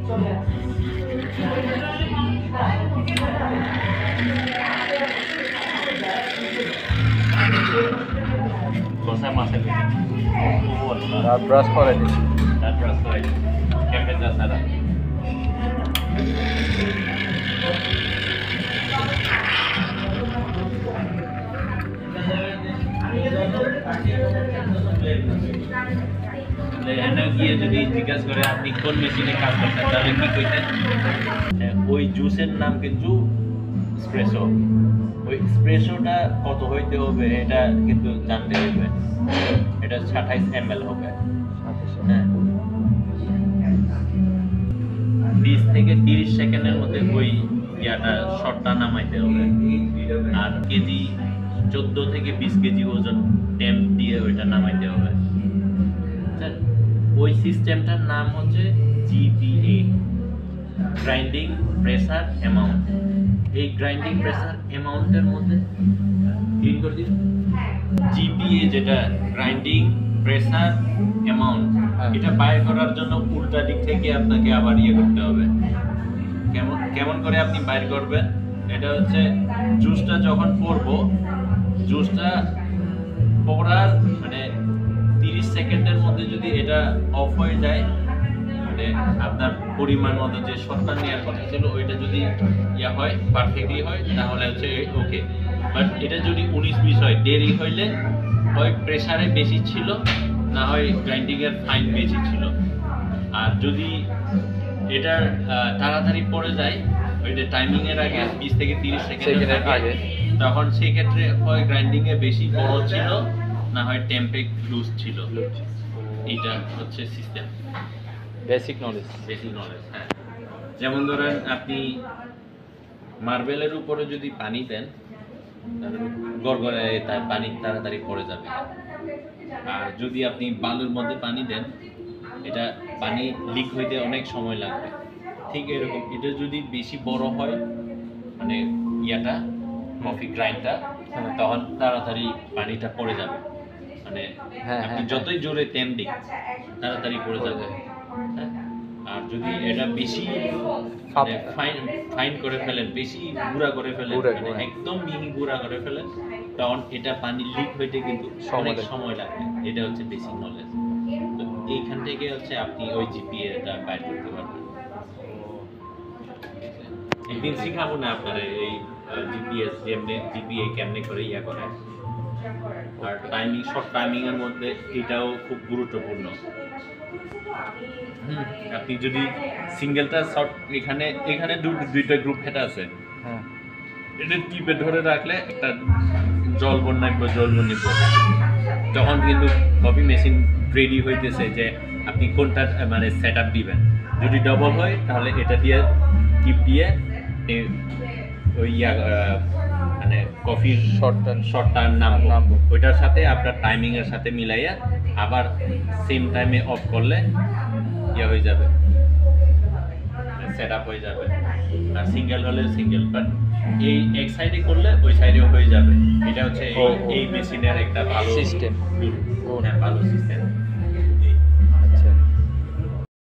Cosa más el brush করে দিচ্ছি। Siempre nada. এখানে গিয়ে যদি জিজ্ঞাসা করে আপনি কোন মেশিনে কাজ করতেন তাহলে কি কইতেন? ওই জুসের নাম কিন্তু এসপ্রেসো। ওই এসপ্রেসোটা কত হইতে হবে এটা কিন্তু জানতে হবে। এটা 28 ml হবে। হ্যাঁ, 20 থেকে 30 সেকেন্ডের মধ্যে ওই ইয়াটা শটটা নামাইতে হবে। আর কেজি 14 থেকে 20 কেজি ওজন টেম্প দিয়ে ওইটা নামাইতে হবে। ওই সিস্টেমটার নাম হচ্ছে জিপিএ, গ্রাইন্ডিং প্রেসার অ্যামাউন্ট। এই গ্রাইন্ডিং প্রেসার অ্যামাউন্টের মধ্যে ক্লিন করে দিন জিপিএ, যেটা গ্রাইন্ডিং প্রেসার অ্যামাউন্ট, এটা বাইর করার জন্য উল্টা দিক থেকে আপনাকে আবার ইয়ে করতে হবে। কেমন করে আপনি বাইর করবেন? এটা হচ্ছে জুসটা যখন পড়বো, জুসটা পড়ার মানে 30 সেকেন্ডের মধ্যে যদি এটা অফ হয়ে যায়, মানে আপনার পরিমাণ মতো যে শটটা নেওয়ার কথা ছিল ওইটা যদি ইয়া হয়, পারফেক্টলি হয়, তাহলে হচ্ছে ওকে। বাট এটা যদি 19-20 হয়, দেরি হইলে হয় প্রেসারে বেশি ছিল, না হয় গ্রাইন্ডিংয়ের ফাইন বেশি ছিল। আর যদি এটা তাড়াতাড়ি পড়ে যায়, ওইটা টাইমিংয়ের আগে 20 থেকে 30 সেকেন্ডের আগে, তখন সেক্ষেত্রে হয় গ্রাইন্ডিংয়ে বেশি বড় ছিল, না হয় টেম্পে লুজ ছিল। এইটা হচ্ছে সিস্টেম, বেসিক নলেজ। হ্যাঁ। যেমন ধরেন আপনি মার্বেলের উপরে যদি পানি দেন, তাহলে গড়গড়ায় তার পানি তাড়াতাড়ি পড়ে যাবে। আর যদি আপনি বালুর মধ্যে পানি দেন, এটা পানি লিক হইতে অনেক সময় লাগবে। ঠিক এরকম এটা যদি বেশি বড় হয়, মানে ইয়াটা কফি গ্রাইন্ডটা, তখন তাড়াতাড়ি পানিটা পড়ে যাবে। মানে আপনি যতই জোরে তেম দিন, তাড়াতাড়ি পড়ে যাবে। আর যদি এটা বেশি ফাইন করে ফেলেন, বেশি গুঁড়া করে ফেলেন, মানে একদম মিহি গুঁড়া করে ফেলেন, তখন এটা পানি লিক হইতে কিন্তু অনেক সময় লাগবে। এটা হচ্ছে বেসিক নলেজ। তো এইখান থেকে হচ্ছে আপনি ওই জিপিএটা বাইর করতে পারবেন। একদিন শিখাবো না আপনারা এই জিপিএ কেমনে করে ইয়া করে। আর টাইমিং, শর্ট টাইমিং এর মধ্যে এটাও খুব গুরুত্বপূর্ণ। আপনি যদি সিঙ্গেলটা শর্ট, এখানে দুইটা গ্রুপ হেড আছে, এটা টিপে ধরে রাখলে একটা জল বন্যা তখন কিন্তু কফি মেশিন রেডি হইতেছে যে আপনি কোনটা মানে সেট আপ দিবেন। যদি ডবল হয় তাহলে এটা দিয়ে টিপ দিয়ে ওই মানে কফির শর্টটা নামবো, ওইটার সাথে আপনার টাইমিং এর সাথে মিলাইয়া আবার সেম টাইমে অফ করলে ইয়া হয়ে যাবে, সেট আপ হয়ে যাবে। আর সিঙ্গেল হলে সিঙ্গেল, বাট এই এক সাইডে করলে ওই সাইডেও হয়ে যাবে। এটা হচ্ছে এই মেশিনের একটা ভালো সিস্টেম, ভালো সিস্টেম।